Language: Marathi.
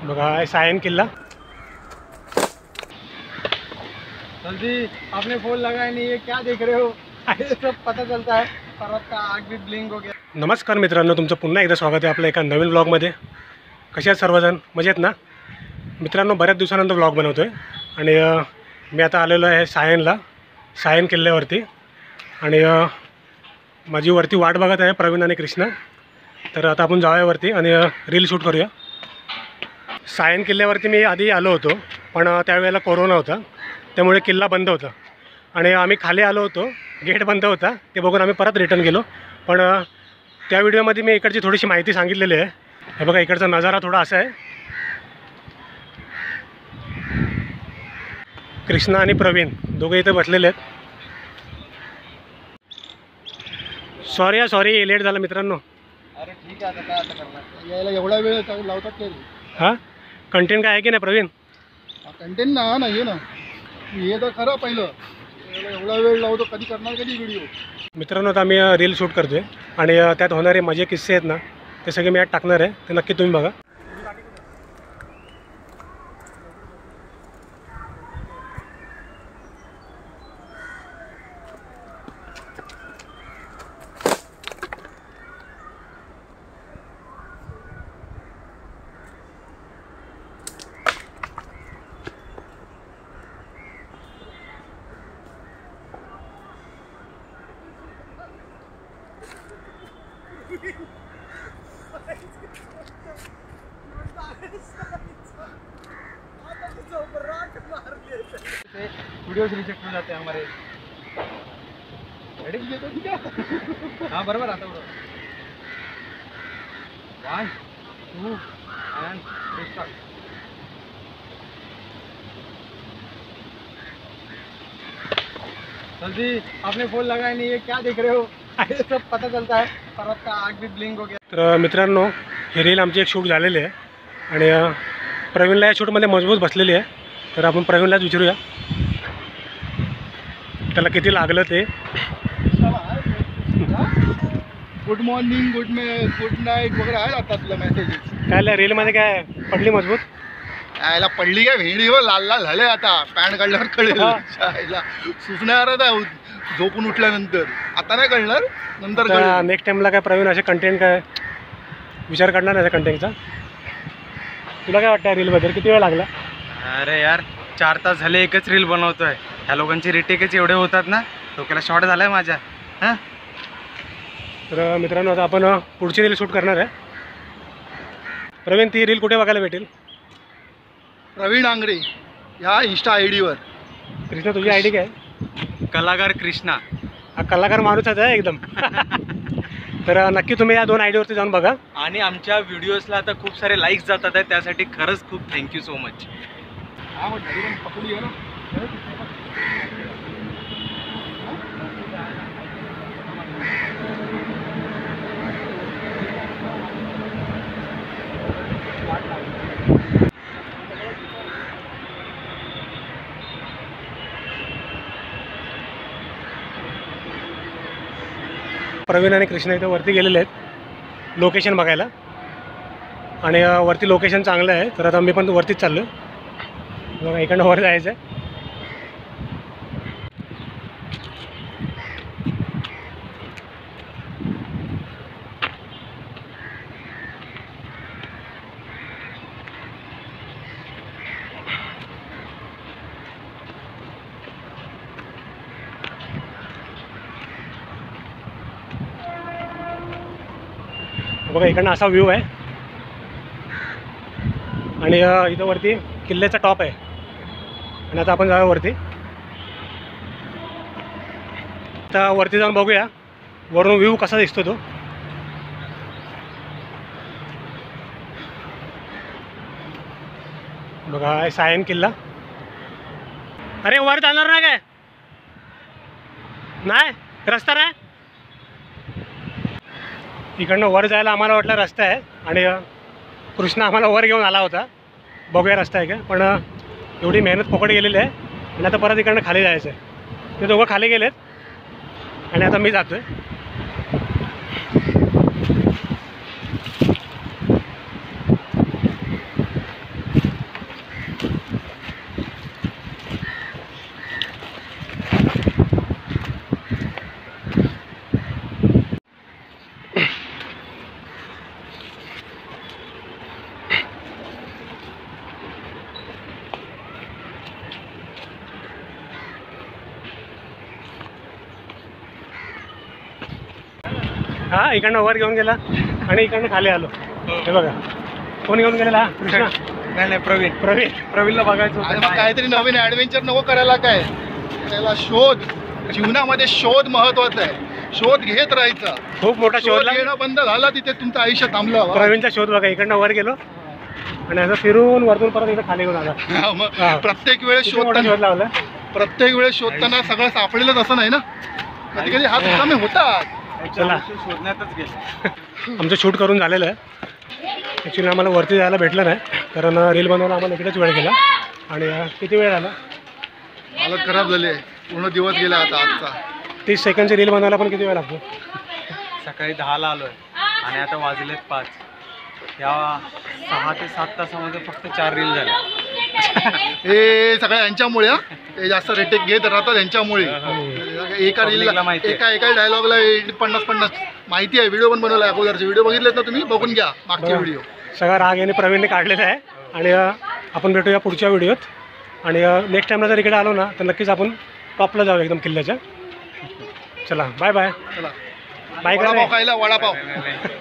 बघा सायन किल्ला। जल्दी आपने फोन लगाया नहीं, ये क्या देख रहे हो? सब पता चलता है परत का आग भी ब्लिंक हो गया। नमस्कार मित्रांनो, तुमचं पुन्हा एकदा स्वागत आहे आपल्या एका नवीन व्लॉगमध्ये। कसे आहेत सर्वजण? मजेत ना मित्रांनो? बऱ्याच दिवसानंतर व्लॉग बनवतो आहे आणि मी आता आलेलो आहे सायन किल्ल्यावरती आणि माझी वरती वाट बघत आहे प्रवीण आणि कृष्णा। तर आता आपण जाऊया वरती आणि रील शूट करूया। सायन किल्ल्यावरती मी आधी आलो होतो, पण त्यावेळेला कोरोना होता, त्यामुळे किल्ला बंद होता आणि आम्ही खाली आलो होतो, गेट बंद होता, ते बघून आम्ही परत रिटर्न गेलो। पण त्या व्हिडिओमध्ये मी इकडची थोडीशी माहिती सांगितलेली आहे। हे बघा इकडचा नजारा थोडा असा आहे। कृष्णा आणि प्रवीण दोघे इथे बसलेले आहेत। सॉरी लेट झाला मित्रांनो। अरे ठीक आहे, आता काय आता करणार, यायला एवढा वेळ लावतात ते। हां कंटेंट काय आहे की नाही प्रवीण? कंटेंट ना ये ना, हे तर खरं पहिलं एवढा वेळ लावतो, कधी करणार कधी व्हिडिओ। मित्रांनो आता आम्ही रील शूट करतोय आणि त्यात होणारे मजे किस्से आहेत ना, ते सगळे मी यात टाकणार आहे, ते नक्की तुम्ही बघा। वीडियोस रिजेक्ट हो जाते हैं हमारे। ठीक है हाँ बराबर आता बरोबर। 1 2 and start। जल्दी आपने फोन लगाया नहीं, ये क्या देख रहे हो? सब पता चलता है परत का आग भी ब्लिंक हो गया। तर मित्रांनो ही रील आमची एक शूट झालेली आहे आणि प्रवीणला या शूटमध्ये मजबूत बसलेली आहे। तर आपण प्रवीणलाच विचारूया त्याला किती लागलं ते। गुड मॉर्निंग, गुड नाईट वगैरे आहे आता तुला मेसेज? काय रीलमध्ये काय पडली मजबूत? यायला पडली काय व्हिडिओ लाल लाल झाले, आता पॅन्ट काढल्यावर कळेल। यायला सुचणार आता झोपून उठल्यानंतर, आता नाही कळणार, नंतर कळेल। नेक्स्ट टाइमला काय प्रवीण असे कंटेंट काय विचार करणार नाही कंटेंटचा? तुला काय वाटतं रीलबद्दल? किती वेळ लागला? अरे यार 4 तास झाले एकच रील बनवतोय। ह्या लोकांची रिटेकच एवढे होतात ना, डोक्याला शॉर्ट झालाय माझ्या। हां तर मित्रांनो आता आपण पुढची रील शूट करणार आहे। प्रवीण ती रील कुठे बघायला भेटेल? प्रवीण आंगरे या इंस्टा ID वर। कृष्णा तुझी ID काय? कलाकार कृष्णा। हा कलाकार माणूसच आहे एकदम। तर नक्की तुम्ही या 2 ID वरती जाऊन बघा आणि आमच्या व्हिडिओजला आता खूप सारे लाईक्स जातात आहे, त्यासाठी खरंच खूप थँक्यू सो मच। प्रवीण आणि कृष्णा इथं वरती गेलेले आहेत लोकेशन बघायला आणि वरती लोकेशन चांगलं आहे। तर आता मी पण वरतीच चाललो आहे। बघा इकडनं वर जायचं आहे। बघा इकडनं असा व्ह्यू आहे आणि इथं वरती किल्ल्याचा टॉप आहे आणि आता आपण जाऊया वरती। आता वरती जाऊन बघूया वरून व्ह्यू कसा दिसतो तो। बघा सायन किल्ला। अरे वर जाणार नाही काय? नाही रस्ता नाही इकडनं वर जायला। आम्हाला वाटलं रस्ता आहे आणि कृष्णा आम्हाला वर घेऊन आला होता, बघूया रस्ता आहे का, पण एवढी मेहनत फुकट गेलेली आहे आणि आता परत इकडनं खाली जायचं आहे। ते दोघं खाली गेलेत आणि आता मी जातोय। हा इकडनं वर घेऊन गेला आणि इकडनं खाली आलो. हे बघा कोण घेऊन गेलेला हा कृष्णा. नाही प्रवीणला बघायचं आणि मग काहीतरी नवीन ॲडव्हेंचर नको करायला काय त्याला शोध जीवनामध्ये शोध महत्वाचा आहे. शोध घेत राहायचा. खूप मोठा शोध शोध घेणं बंद झाला तिथे तुमचं आयुष्य थांबलं. प्रवीणचा शोध बघा इकडनं वर गेलो आणि असं फिरून वरतून परत इथं खाली घेऊन आला. मग हा. प्रत्येक वेळेस किती मोठा शोधताना शोध लावला. प्रत्येक वेळेस शोधताना सगळं सापडेलच असं नाही ना. कधी कधी हात रिकामे होतात. चला शोधण्यातच गेले. आमचं शूट करून झालेलं आहे. ॲक्च्युली आम्हाला वरती जायला भेटलं नाही कारण रील बनवायला आम्हाला इकडेच वेळ गेला. आणि किती वेळ झाला हालत खराब झाली आहे. पूर्ण दिवस गेला आता आजचा. 30 सेकंडची रील बनवायला पण किती वेळ लागतो. सकाळी 10ला आलोय आणि आता वाजलेत 5. या 6 ते 7 तासामध्ये फक्त 4 रील झाल्या. हे सगळ्या यांच्यामुळे हा. ते जास्त रेटेक घेत राहतात यांच्यामुळे. एका Public ला रीलला माहिती आहे. एका डायलॉगला 50-50 माहिती आहे. व्हिडिओ पण बनवला आहे अगोदरचे. व्हिडिओ बघितलेत ना तुम्ही बघून घ्या मागचे बघा. व्हिडिओ. सगळा राग याने प्रवीणने काढलेला आहे. आणि आपण भेटूया पुढच्या व्हिडिओत. आणि नेक्स्ट टाईमला जर इकडे आलो ना तर नक्कीच आपण टॉपला जाऊ एकदम किल्ल्याच्या. चला बाय बाय. चला बाय वडापाव करा. खायला वडापाव. नाही.